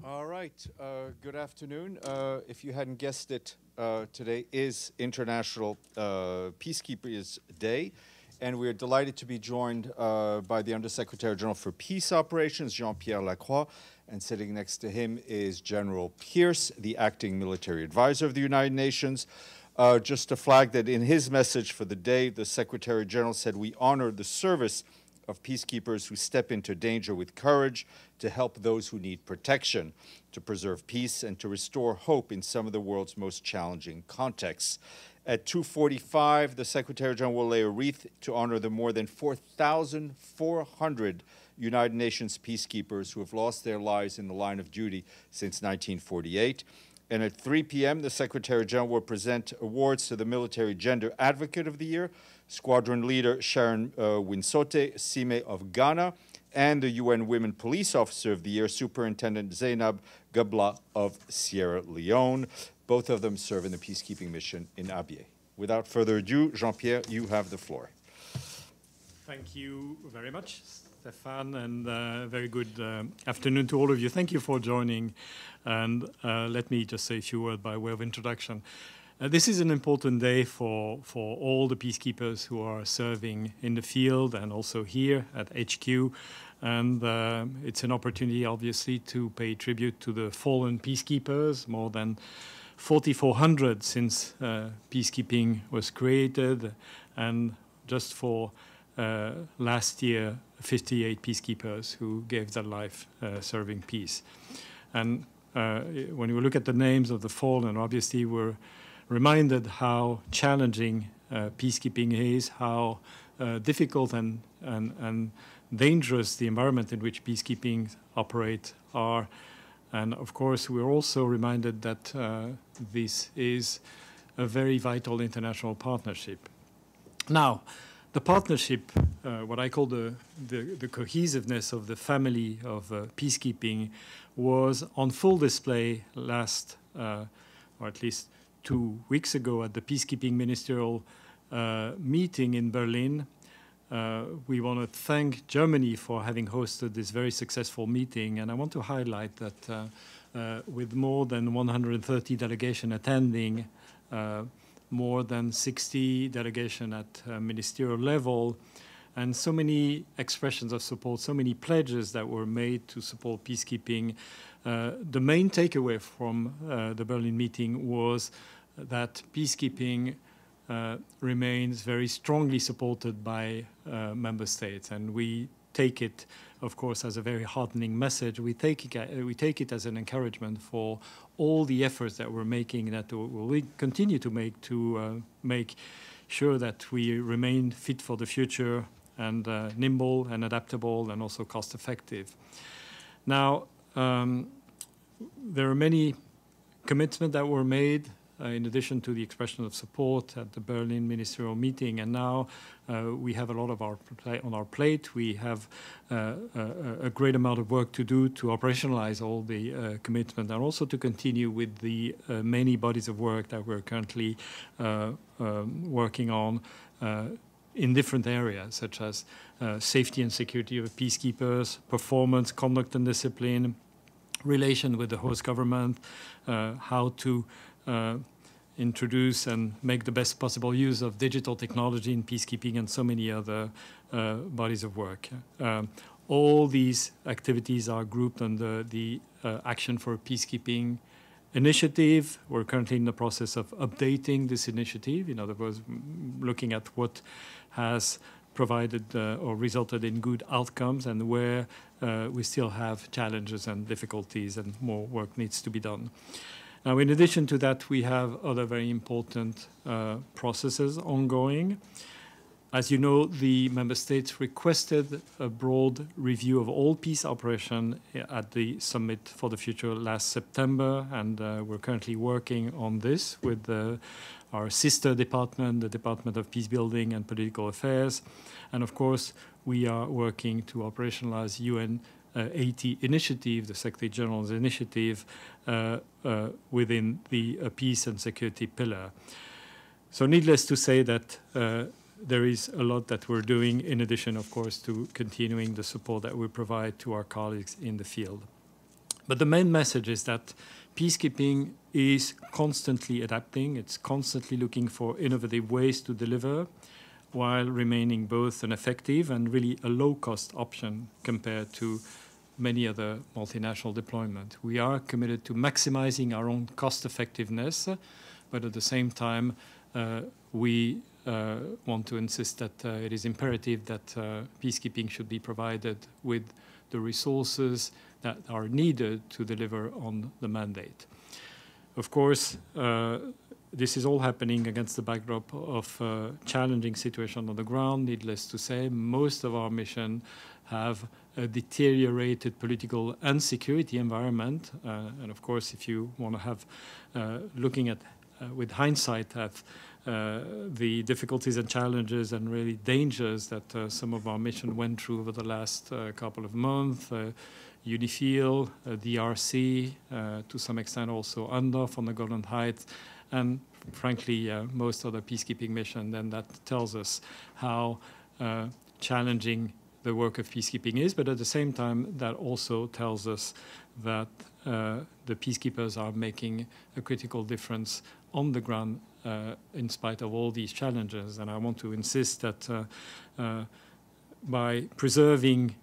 All right. Good afternoon. If you hadn't guessed it, today is International Peacekeepers Day, and we're delighted to be joined by the Undersecretary General for Peace Operations, Jean-Pierre Lacroix, and sitting next to him is General Pierce, the acting military advisor of the United Nations. Just to flag that in his message for the day, the Secretary General said, "We honor the service of peacekeepers who step into danger with courage to help those who need protection, to preserve peace, and to restore hope in some of the world's most challenging contexts." At 2:45, the Secretary General will lay a wreath to honor the more than 4,400 United Nations peacekeepers who have lost their lives in the line of duty since 1948. And at 3 p.m., the Secretary General will present awards to the Military Gender Advocate of the Year, Squadron Leader Sharon Winsote Sime of Ghana, and the UN Women Police Officer of the Year, Superintendent Zainab Gabla of Sierra Leone. Both of them serve in the peacekeeping mission in Abyei. Without further ado, Jean-Pierre, you have the floor. Thank you very much, Stefan, and very good afternoon to all of you. Thank you for joining, and let me just say a few words by way of introduction. This is an important day for all the peacekeepers who are serving in the field and also here at HQ. And it's an opportunity, obviously, to pay tribute to the fallen peacekeepers, more than 4,400 since peacekeeping was created. And just for last year, 58 peacekeepers who gave their life serving peace. And when we look at the names of the fallen, obviously we're reminded how challenging peacekeeping is, how difficult and dangerous the environment in which peacekeeping operates are. And of course, we're also reminded that this is a very vital international partnership. Now, the partnership, what I call the cohesiveness of the family of peacekeeping, was on full display last, or at least 2 weeks ago at the Peacekeeping Ministerial meeting in Berlin. We want to thank Germany for having hosted this very successful meeting, and I want to highlight that with more than 130 delegations attending, more than 60 delegations at ministerial level, and so many expressions of support, so many pledges that were made to support peacekeeping. The main takeaway from the Berlin meeting was that peacekeeping remains very strongly supported by member states, and we take it, of course, as a very heartening message. We take it as an encouragement for all the efforts that we're making, that we'll continue to make sure that we remain fit for the future and nimble and adaptable and also cost effective. Now, there are many commitments that were made in addition to the expression of support at the Berlin ministerial meeting, and now we have a lot of on our plate. We have a great amount of work to do to operationalize all the commitment, and also to continue with the many bodies of work that we're currently working on in different areas, such as safety and security of peacekeepers, performance, conduct and discipline, relation with the host government, how to introduce and make the best possible use of digital technology in peacekeeping, and so many other bodies of work. All these activities are grouped under the Action for Peacekeeping initiative. We're currently in the process of updating this initiative, in other words, looking at what has provided or resulted in good outcomes and where we still have challenges and difficulties and more work needs to be done. Now, in addition to that, we have other very important processes ongoing. As you know, the member states requested a broad review of all peace operations at the Summit for the Future last September, and we're currently working on this with our sister department, the Department of Peace Building and Political Affairs. And of course, we are working to operationalize UN 80 initiative, the Secretary General's initiative, within the peace and security pillar. So needless to say that there is a lot that we're doing, in addition, of course, to continuing the support that we provide to our colleagues in the field. But the main message is that peacekeeping is constantly adapting. It's constantly looking for innovative ways to deliver while remaining both an effective and really a low-cost option compared to many other multinational deployments. We are committed to maximizing our own cost effectiveness, but at the same time, we want to insist that it is imperative that peacekeeping should be provided with the resources that are needed to deliver on the mandate. Of course, this is all happening against the backdrop of a challenging situation on the ground. Needless to say, most of our mission have a deteriorated political and security environment. And of course, if you want to have, looking at, with hindsight, at the difficulties and challenges and really dangers that some of our mission went through over the last couple of months, UNIFIL, DRC, to some extent also UNDOF on the Golan Heights, and frankly, most other peacekeeping missions, then that tells us how challenging the work of peacekeeping is, but at the same time, that also tells us that the peacekeepers are making a critical difference on the ground in spite of all these challenges. And I want to insist that by preserving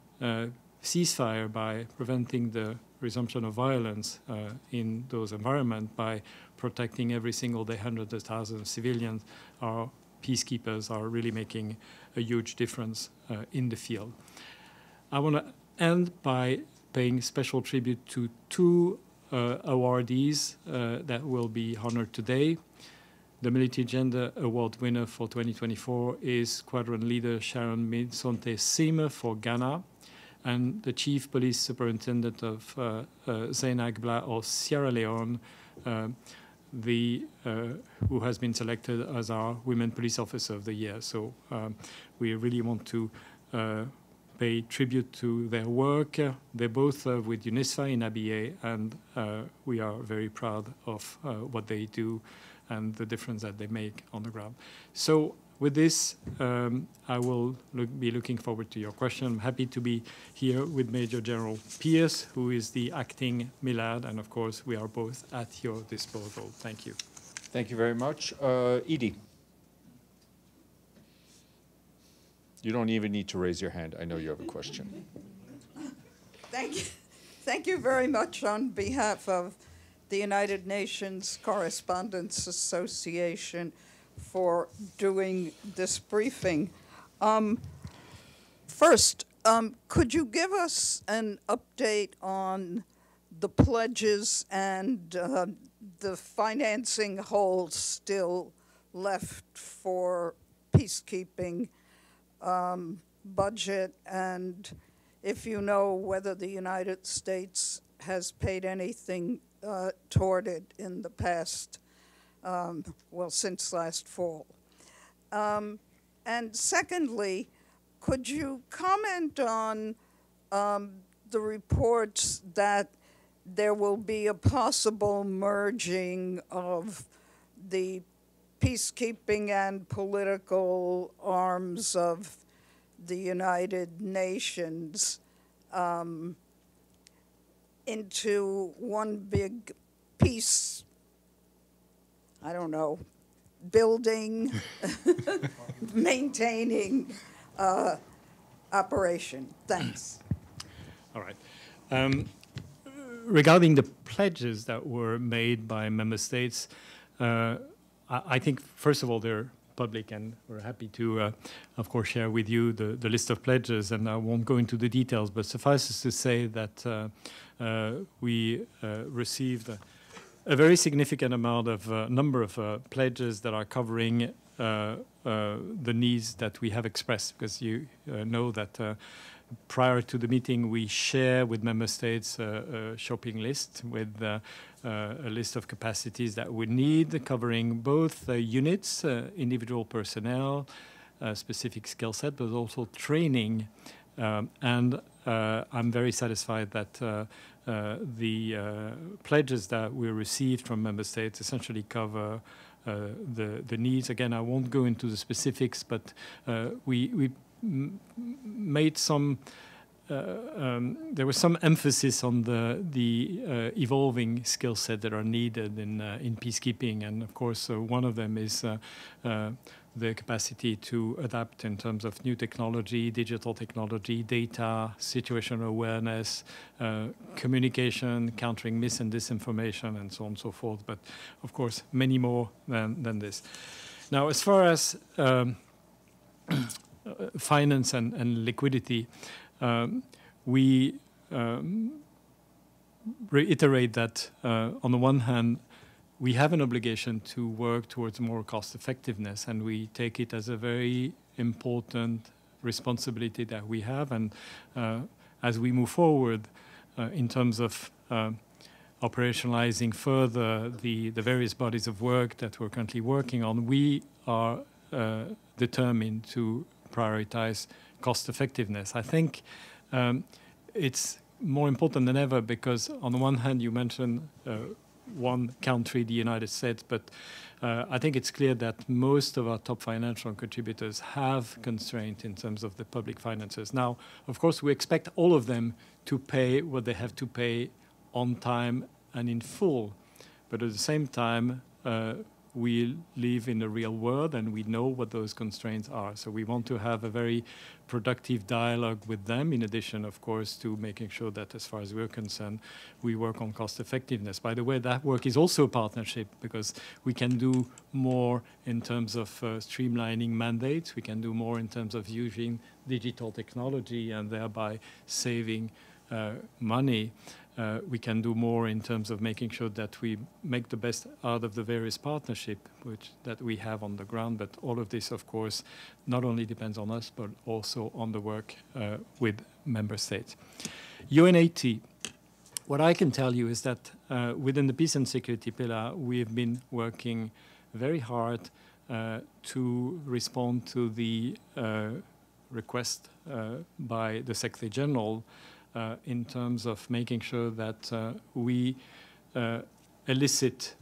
ceasefire, by preventing the resumption of violence in those environments, by protecting every single day hundreds of thousands of civilians, our peacekeepers are really making a huge difference in the field. I want to end by paying special tribute to two awardees that will be honored today. The Military Gender Award winner for 2024 is Squadron Leader Sharon Minsonte Sima for Ghana, and the Chief Police Superintendent of Zenagbla of Sierra Leone, who has been selected as our Women Police Officer of the Year. So we really want to pay tribute to their work. They're both with UNISFA in Abia, and we are very proud of what they do and the difference that they make on the ground. So with this, I will be looking forward to your question. I'm happy to be here with Major General Pierce, who is the acting MILAD, and of course, we are both at your disposal. Thank you. Thank you very much. Edie. You don't even need to raise your hand. I know you have a question. Thank you. Thank you very much on behalf of the United Nations Correspondents Association for doing this briefing. First, could you give us an update on the pledges and the financing holes still left for peacekeeping budget, and if you know whether the United States has paid anything toward it in the past, well, since last fall. And secondly, could you comment on the reports that there will be a possible merging of the peacekeeping and political arms of the United Nations into one big peace, I don't know, building, maintaining operation? Thanks. All right. Regarding the pledges that were made by member states, I think, first of all, they're public, and we're happy to, of course, share with you the list of pledges, and I won't go into the details, but suffice it to say that we received a very significant amount of number of pledges that are covering the needs that we have expressed, because you know that prior to the meeting, we share with member states a shopping list with a list of capacities that we need, covering both units, individual personnel, specific skill set, but also training. And I'm very satisfied that the pledges that we received from member states essentially cover the needs. Again, I won't go into the specifics, but we made some there was some emphasis on the evolving skill set that are needed in peacekeeping, and of course one of them is the capacity to adapt in terms of new technology, digital technology, data, situational awareness, communication, countering mis and disinformation, and so on and so forth. But of course, many more than this. Now, as far as finance and liquidity, we reiterate that on the one hand, we have an obligation to work towards more cost effectiveness, and we take it as a very important responsibility that we have. And as we move forward in terms of operationalizing further the various bodies of work that we're currently working on, we are determined to prioritize cost effectiveness. I think it's more important than ever because on the one hand, you mentioned one country, the United States, but I think it's clear that most of our top financial contributors have constraint in terms of the public finances. Now, of course, we expect all of them to pay what they have to pay on time and in full. But at the same time, we live in the real world and we know what those constraints are. So we want to have a very productive dialogue with them, in addition, of course, to making sure that as far as we're concerned, we work on cost effectiveness. By the way, that work is also a partnership because we can do more in terms of streamlining mandates. We can do more in terms of using digital technology and thereby saving money. We can do more in terms of making sure that we make the best out of the various partnerships that we have on the ground. But all of this, of course, not only depends on us, but also on the work with member states. UNAT, what I can tell you is that within the peace and security pillar, we've been working very hard to respond to the request by the Secretary General in terms of making sure that we elicit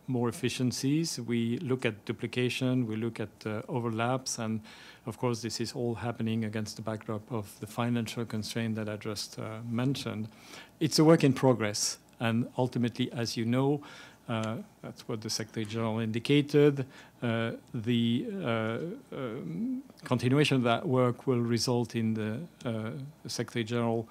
more efficiencies. We look at duplication, we look at overlaps, and of course this is all happening against the backdrop of the financial constraint that I just mentioned. It's a work in progress, and ultimately, as you know, that's what the Secretary General indicated. The continuation of that work will result in the Secretary General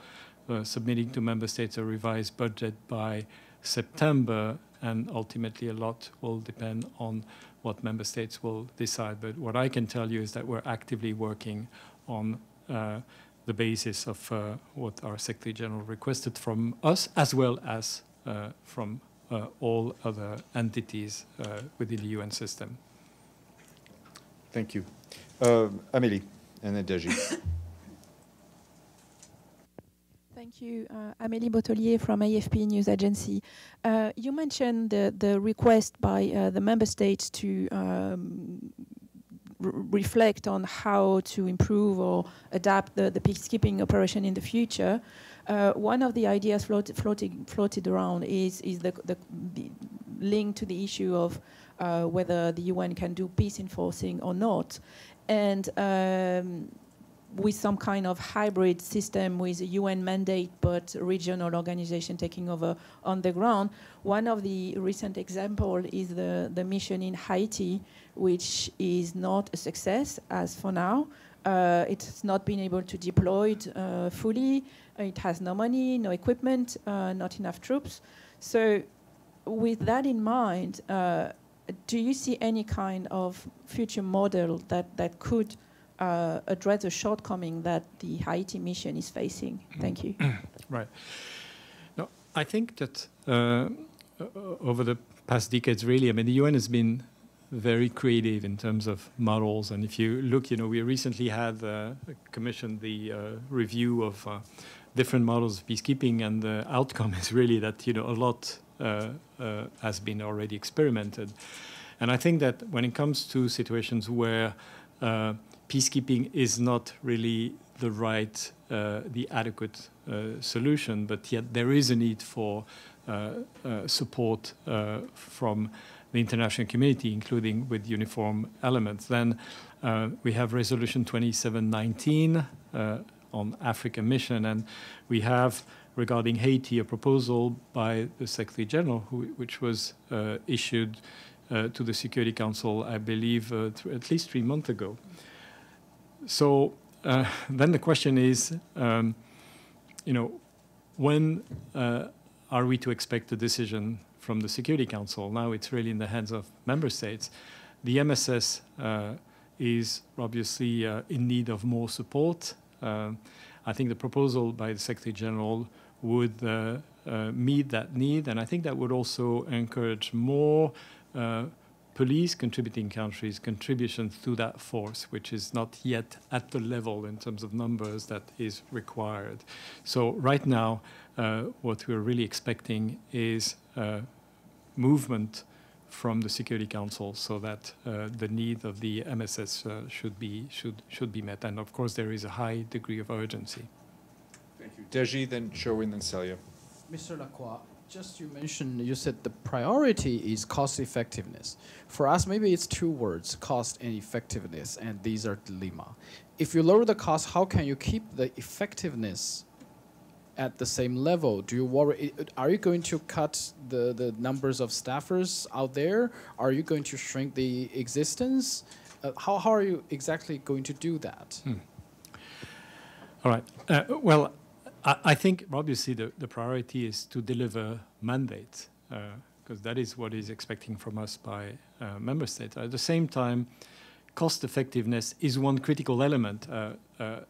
submitting to member states a revised budget by September, and ultimately a lot will depend on what member states will decide. But what I can tell you is that we're actively working on the basis of what our Secretary General requested from us, as well as from all other entities within the UN system. Thank you. Amélie, and then Deji. Thank you. Amélie Bottelier from AFP News Agency. You mentioned the request by the member states to reflect on how to improve or adapt the peacekeeping operation in the future. One of the ideas floated around is the link to the issue of whether the UN can do peace enforcing or not, and with some kind of hybrid system with a UN mandate but regional organization taking over on the ground. One of the recent examples is the mission in Haiti, which is not a success as for now. It's not been able to deploy it fully. It has no money, no equipment, not enough troops. So with that in mind, do you see any kind of future model that could address the shortcoming that the Haiti mission is facing? Thank you. Right. No, I think that over the past decades, really, I mean, the UN has been very creative in terms of models. And if you look, you know, we recently had commissioned the review of different models of peacekeeping, and the outcome is really that, you know, a lot has been already experimented. And I think that when it comes to situations where peacekeeping is not really the right, the adequate solution, but yet there is a need for support from the international community, including with uniform elements. Then we have Resolution 2719 on Africa mission. And we have, regarding Haiti, a proposal by the Secretary General, which was issued to the Security Council, I believe, at least 3 months ago. So then the question is, when are we to expect a decision from the Security Council? Now it's really in the hands of member states. The MSS is obviously in need of more support. I think the proposal by the Secretary General would meet that need, and I think that would also encourage more police contributing countries' contributions to that force, which is not yet at the level in terms of numbers that is required. So right now, what we're really expecting is movement from the Security Council so that the need of the MSS should be met. And of course, there is a high degree of urgency. Thank you. Deji, then Sherwin, then Celia. Mr. Lacroix, you said the priority is cost effectiveness. For us, maybe it's 2 words, cost and effectiveness, and these are dilemma. If you lower the cost, how can you keep the effectiveness at the same level? Do you worry, are you going to cut the numbers of staffers out there? Are you going to shrink the existence? How are you exactly going to do that? All right. Well, I think obviously the priority is to deliver mandates, because that is what is expecting from us by member states. At the same time, cost effectiveness is one critical element.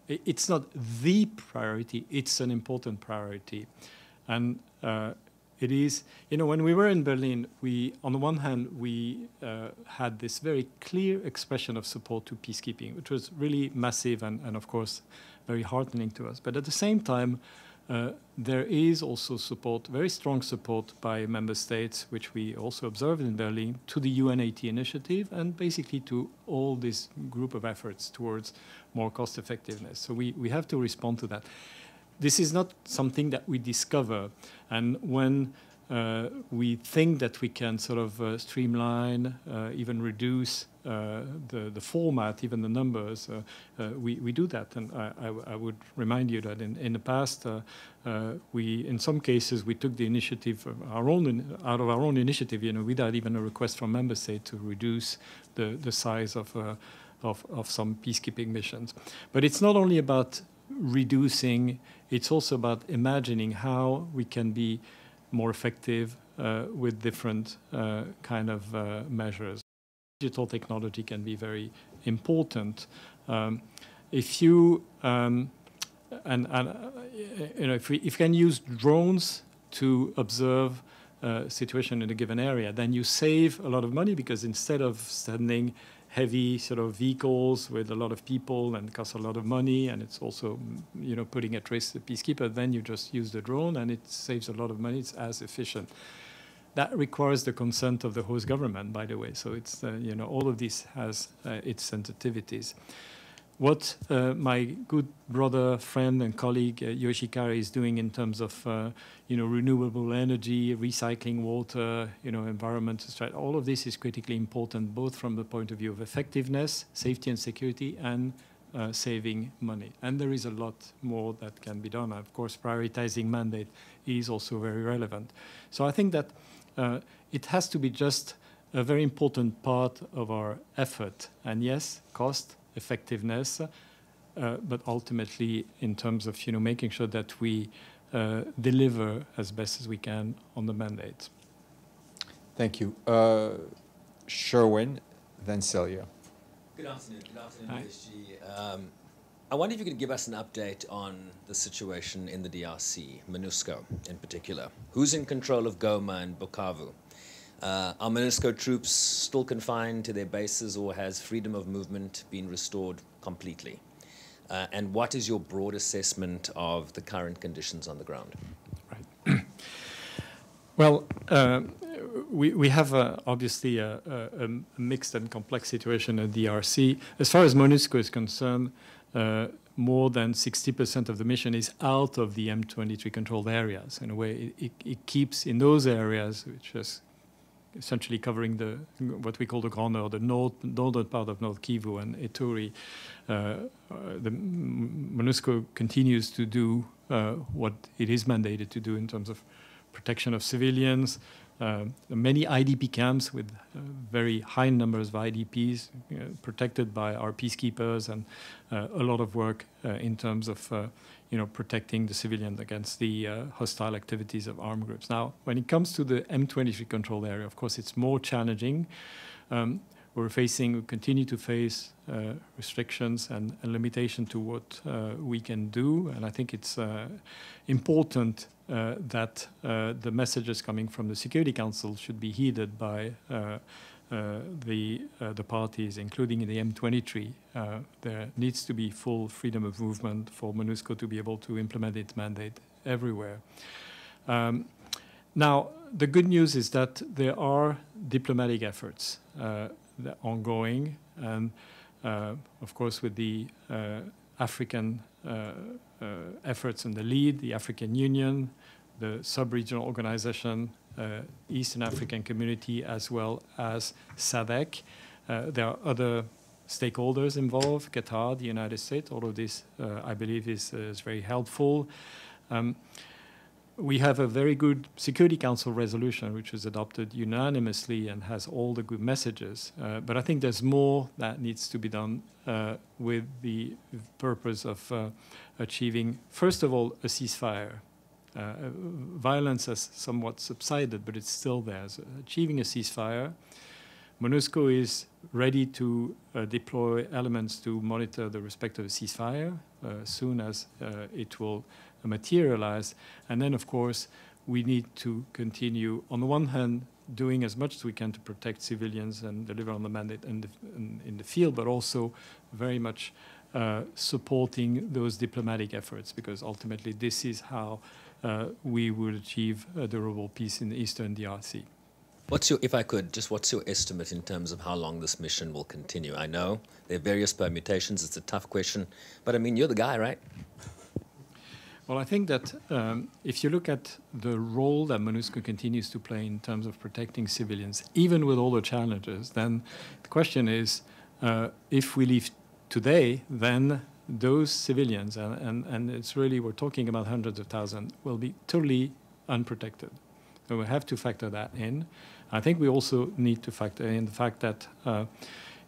It's not the priority, it's an important priority. And it is, when we were in Berlin, on the one hand, we had this very clear expression of support to peacekeeping, which was really massive and of course, very heartening to us. But at the same time, there is also support, very strong support by member states, which we also observed in Berlin, to the UN-AT initiative and basically to all this group of efforts towards more cost effectiveness. So we have to respond to that. This is not something that we discover. And when we think that we can sort of streamline, even reduce the format, even the numbers, we do that. And I would remind you that in the past, in some cases, we took the initiative out of our own initiative, without even a request from member state to reduce the size of some peacekeeping missions. But it's not only about reducing, it's also about imagining how we can be more effective with different kind of measures. Digital technology can be very important. If you if you can use drones to observe a situation in a given area, then you save a lot of money, because instead of sending heavy sort of vehicles with a lot of people and costs a lot of money, and it's also putting at risk the peacekeeper, then you just use the drone and it saves a lot of money. It's as efficient. That requires the consent of the host government, by the way. So it's all of this has its sensitivities. What my good brother, friend, and colleague Yoshikare is doing in terms of renewable energy, recycling water, environmental strategy, all of this is critically important, both from the point of view of effectiveness, safety and security, and saving money. And there is a lot more that can be done. Of course, prioritizing mandate is also very relevant. So I think that it has to be just a very important part of our effort. And yes, cost, effectiveness, but ultimately in terms of making sure that we deliver as best as we can on the mandate. Thank you. Sherwin, then Celia. Good afternoon, PSG. I wonder if you could give us an update on the situation in the DRC, MONUSCO in particular. Who's in control of Goma and Bukavu? Are MONUSCO troops still confined to their bases, or has freedom of movement been restored completely? And what is your broad assessment of the current conditions on the ground? Right. Well, we have obviously a mixed and complex situation at DRC. As far as MONUSCO is concerned, more than 60% of the mission is out of the M23 controlled areas. In a way, it keeps in those areas, which is essentially covering what we call the Grand Nord, the northern part of North Kivu and Ituri. The MONUSCO continues to do what it is mandated to do in terms of protection of civilians. Many IDP camps with very high numbers of IDPs protected by our peacekeepers, and a lot of work in terms of protecting the civilians against the hostile activities of armed groups. Now, when it comes to the M23 controlled area, of course, it's more challenging. We continue to face restrictions and limitation to what we can do, and I think it's important that the messages coming from the Security Council should be heeded by the parties, including in the M23. There needs to be full freedom of movement for MONUSCO to be able to implement its mandate everywhere. Now, the good news is that there are diplomatic efforts that are ongoing, and of course with the African efforts in the lead, the African Union, the sub-regional organization, Eastern African Community, as well as SADC. There are other stakeholders involved, Qatar, the United States. All of this, I believe, is very helpful. We have a very good Security Council resolution, which was adopted unanimously and has all the good messages. But I think there's more that needs to be done with the purpose of achieving, first of all, a ceasefire. Violence has somewhat subsided, but it's still there. So achieving a ceasefire. MONUSCO is ready to deploy elements to monitor the respect of a ceasefire as soon as it will materialize. And then, of course, we need to continue, on the one hand, doing as much as we can to protect civilians and deliver on the mandate in the field, but also very much supporting those diplomatic efforts, because ultimately this is how we will achieve a durable peace in the Eastern DRC. What's your estimate in terms of how long this mission will continue? I know there are various permutations. It's a tough question, but I mean, you're the guy, right? Well, I think that if you look at the role that MONUSCO continues to play in terms of protecting civilians, even with all the challenges, then the question is, if we leave today, then those civilians, and it's really, we're talking about hundreds of thousands, will be totally unprotected. So we have to factor that in. I think we also need to factor in the fact that,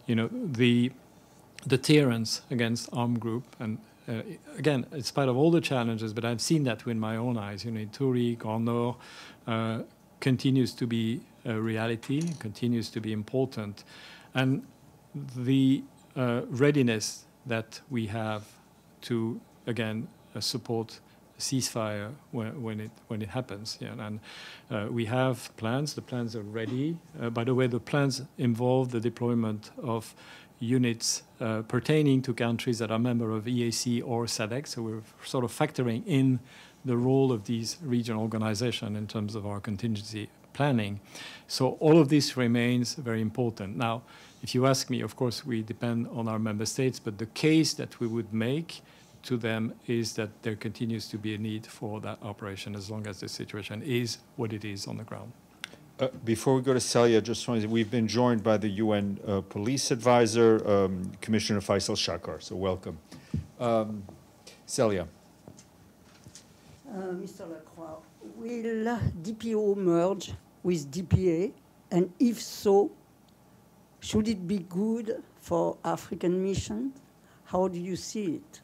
the deterrence against armed group, and again, in spite of all the challenges, but I've seen that with my own eyes. Ituri, Grand Nord continues to be a reality, continues to be important. And the readiness that we have to, again, support a ceasefire when it happens. Yeah, and we have plans. The plans are ready. By the way, the plans involve the deployment of units pertaining to countries that are member of EAC or SADC. So we're sort of factoring in the role of these regional organizations in terms of our contingency planning. So all of this remains very important. Now, if you ask me, of course, we depend on our member states, but the case that we would make to them is that there continues to be a need for that operation as long as the situation is what it is on the ground. Before we go to Celia, just wanted to, we've been joined by the UN Police Advisor, Commissioner Faisal Shakar. So welcome. Celia. Mr. Lacroix, will DPO merge with DPA? And if so, should it be good for African mission? How do you see it?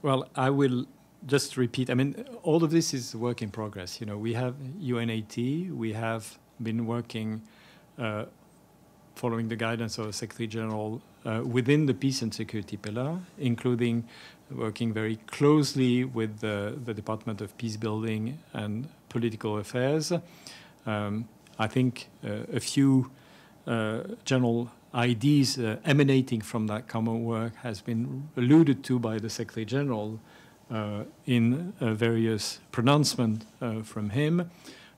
Well, I will just repeat. I mean, all of this is work in progress. We have UNAT. We have been working, following the guidance of the Secretary General, within the peace and security pillar, including working very closely with the Department of Peace Building and Political Affairs. I think a few general ideas emanating from that common work has been alluded to by the Secretary General in various pronouncements from him.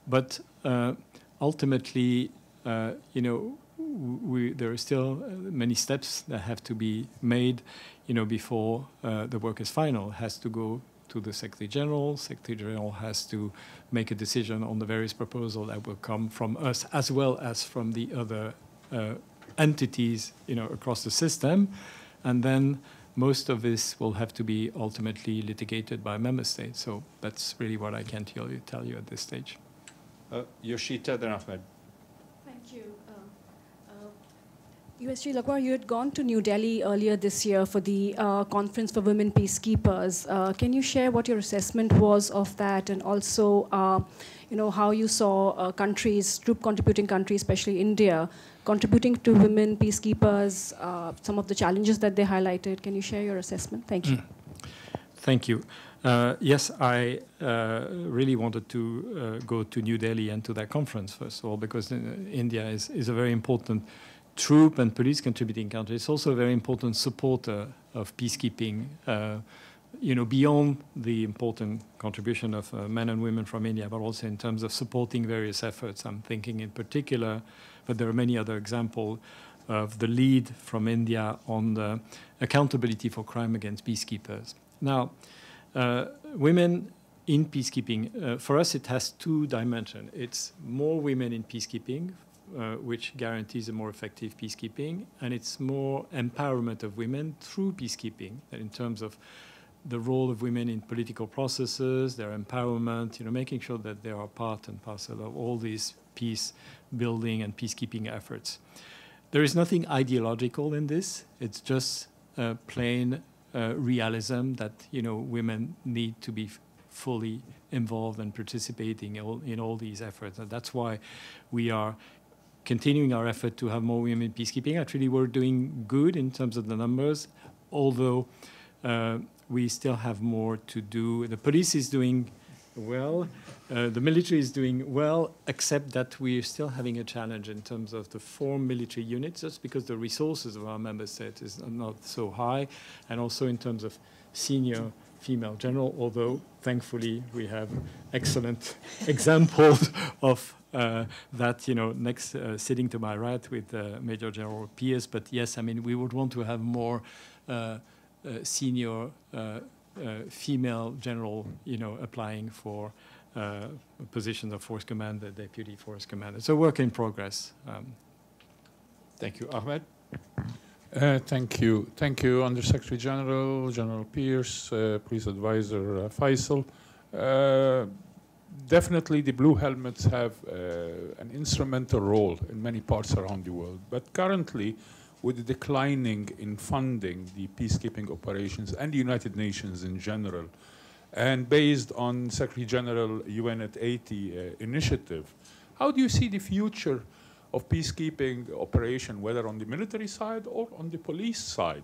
But ultimately, there are still many steps that have to be made, before the work is final. It has to go to the Secretary General. Secretary General has to make a decision on the various proposals that will come from us as well as from the other entities, across the system. And then most of this will have to be ultimately litigated by member states. So that's really what I can tell you at this stage. Yoshita, then Ahmed. Thank you. USG Lakwar, you had gone to New Delhi earlier this year for the Conference for Women Peacekeepers. Can you share what your assessment was of that, and also, how you saw countries, troop-contributing countries, especially India, contributing to women peacekeepers, some of the challenges that they highlighted? Can you share your assessment? Thank you. Thank you. Yes, I really wanted to go to New Delhi and to that conference, first of all, because India is a very important troop and police contributing country. It's also a very important supporter of peacekeeping, beyond the important contribution of men and women from India, but also in terms of supporting various efforts. I'm thinking in particular, but there are many other examples of the lead from India on the accountability for crime against peacekeepers. Now, women in peacekeeping, for us it has two dimensions. It's more women in peacekeeping, which guarantees a more effective peacekeeping, and it's more empowerment of women through peacekeeping, that in terms of the role of women in political processes, their empowerment, making sure that they are part and parcel of all these peace building and peacekeeping efforts. There is nothing ideological in this. It's just plain realism that women need to be fully involved and participating in all these efforts. And that's why we are continuing our effort to have more women in peacekeeping. Actually, we're doing good in terms of the numbers, although we still have more to do. The police is doing well, the military is doing well, except that we're still having a challenge in terms of the formed military units, just because the resources of our member states is not so high, and also in terms of senior female general, although thankfully we have excellent examples of that, next sitting to my right with Major General Pierce. But yes, I mean, we would want to have more senior female general, applying for positions of force commander, deputy force commander. So work in progress. Thank you. Ahmed? Thank you. Thank you, Undersecretary General, General Pierce, Police Advisor Faisal. Definitely the blue helmets have an instrumental role in many parts around the world. But currently, with the declining in funding the peacekeeping operations and the United Nations in general, and based on Secretary General UN at 80 initiative, how do you see the future of peacekeeping operation, whether on the military side or on the police side,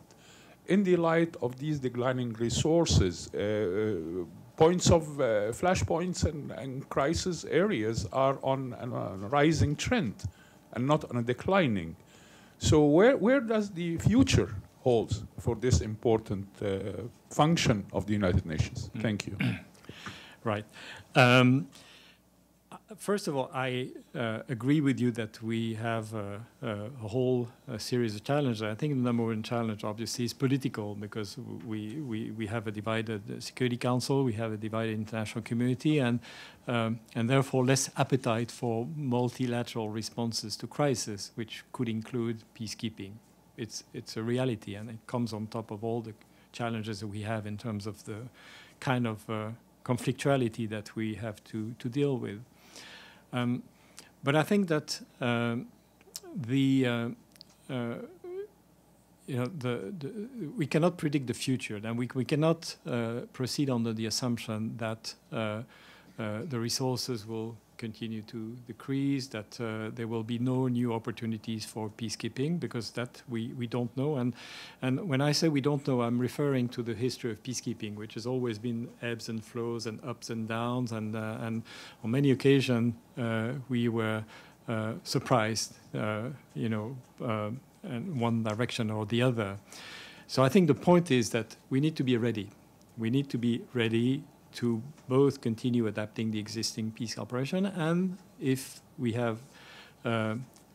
in the light of these declining resources? Points of flashpoints and crisis areas are on a rising trend and not on a declining. So where does the future hold for this important function of the United Nations? Thank you. Right. First of all, I agree with you that we have a whole series of challenges. I think the number one challenge, obviously, is political, because we have a divided Security Council, we have a divided international community, and therefore less appetite for multilateral responses to crisis, which could include peacekeeping. It's a reality, and it comes on top of all the challenges that we have in terms of the kind of conflictuality that we have to deal with. But I think that we cannot predict the future, and we cannot proceed under the assumption that the resources will continue to decrease, that there will be no new opportunities for peacekeeping, because that we don't know. And when I say we don't know, I'm referring to the history of peacekeeping, which has always been ebbs and flows and ups and downs, and on many occasions we were surprised, in one direction or the other. So I think the point is that we need to be ready. We need to be ready to both continue adapting the existing peace operation, and if we have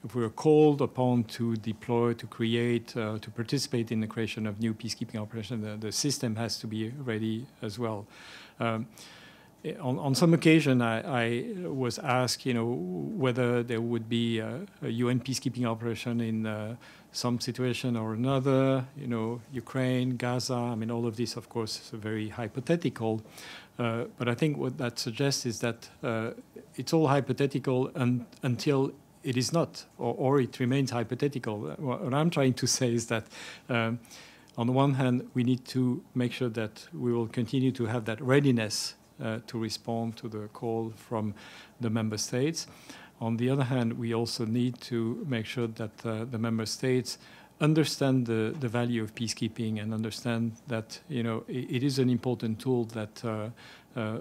if we are called upon to deploy, to create, to participate in the creation of new peacekeeping operations, the system has to be ready as well. On some occasion, I was asked, whether there would be a UN peacekeeping operation in some situation or another, Ukraine, Gaza. I mean, all of this, of course, is very hypothetical. But I think what that suggests is that it's all hypothetical until it is not, or it remains hypothetical. What I'm trying to say is that, on the one hand, we need to make sure that we will continue to have that readiness to respond to the call from the member states. On the other hand, we also need to make sure that the member states understand the value of peacekeeping and understand that it is an important tool that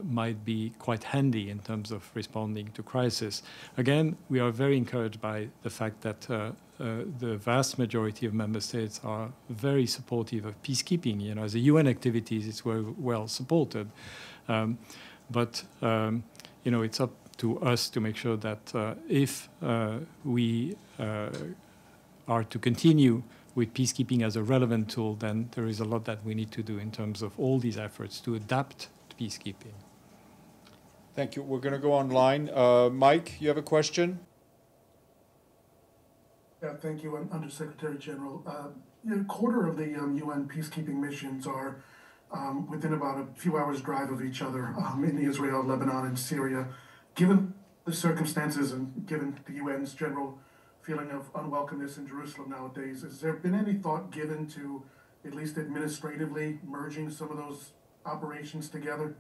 might be quite handy in terms of responding to crisis. Again, we are very encouraged by the fact that the vast majority of member states are very supportive of peacekeeping. As a UN activities, it's well supported. But it's up to us to make sure that if we are to continue with peacekeeping as a relevant tool, then there is a lot that we need to do in terms of all these efforts to adapt to peacekeeping. Thank you. We're going to go online. Mike, you have a question? Yeah, thank you, Undersecretary General. A quarter of the UN peacekeeping missions are within about a few hours' drive of each other in Israel, Lebanon, and Syria. Given the circumstances and given the UN's general feeling of unwelcomeness in Jerusalem nowadays, has there been any thought given to, at least administratively, merging some of those operations together?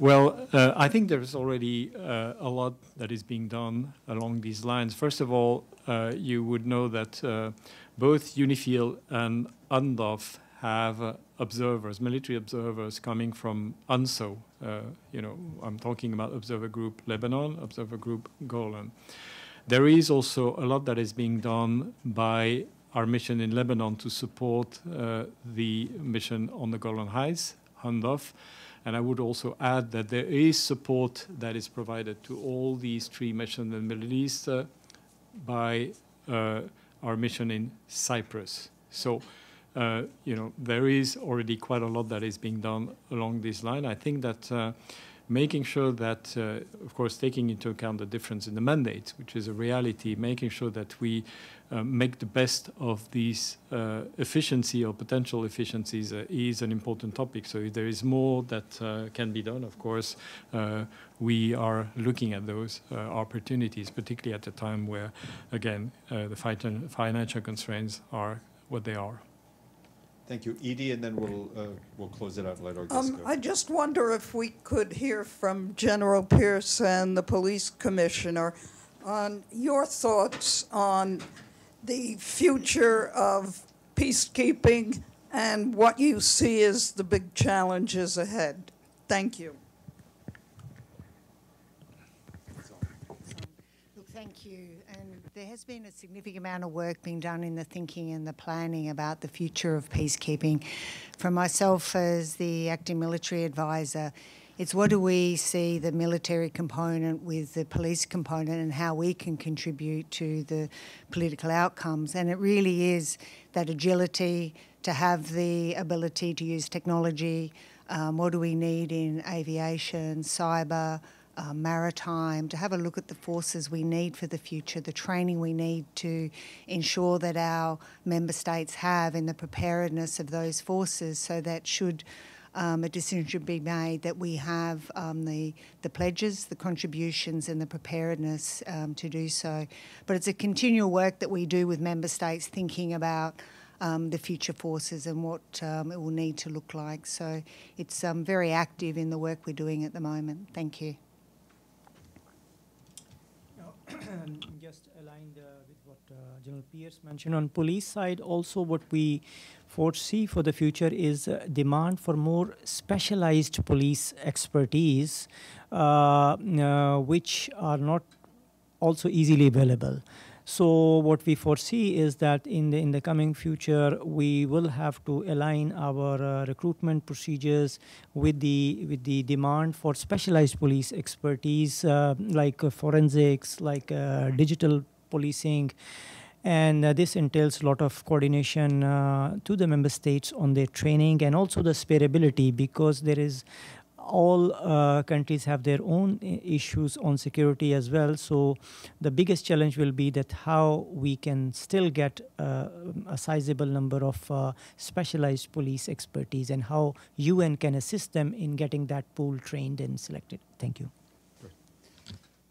Well, I think there's already a lot that is being done along these lines. First of all, you would know that both UNIFIL and UNDOF have observers, military observers coming from UNSO. I'm talking about Observer Group Lebanon, Observer Group Golan. There is also a lot that is being done by our mission in Lebanon to support the mission on the Golan Heights, UNDOF. And I would also add that there is support that is provided to all these three missions in the Middle East by our mission in Cyprus. So, there is already quite a lot that is being done along this line. I think that making sure that, of course, taking into account the difference in the mandate, which is a reality, making sure that we make the best of these efficiency or potential efficiencies is an important topic. So if there is more that can be done, of course, we are looking at those opportunities, particularly at a time where, again, the financial constraints are what they are. Thank you. Edie, and then we'll close it out later. I just wonder if we could hear from General Pierce and the police commissioner on your thoughts on the future of peacekeeping and what you see as the big challenges ahead. Thank you. Thank you. And there has been a significant amount of work being done in the thinking and the planning about the future of peacekeeping. For myself as the acting military advisor, it's what do we see the military component with the police component and how we can contribute to the political outcomes. And it really is that agility, to have the ability to use technology. What do we need in aviation, cyber, maritime, to have a look at the forces we need for the future, the training we need to ensure that our member states have in the preparedness of those forces, so that should a decision should be made that we have the pledges, the contributions and the preparedness to do so. But it's a continual work that we do with member states, thinking about the future forces and what it will need to look like. So it's very active in the work we're doing at the moment. Thank you. Just aligned with what General Pierce mentioned. On police side, also what we foresee for the future is demand for more specialized police expertise, which are not also easily available. So what we foresee is that in the coming future, we will have to align our recruitment procedures with the demand for specialized police expertise, like forensics, like digital policing. And this entails a lot of coordination to the member states on their training and also the spareability, because there is all countries have their own issues on security as well. So the biggest challenge will be that how we can still get a sizable number of specialized police expertise, and how UN can assist them in getting that pool trained and selected. Thank you.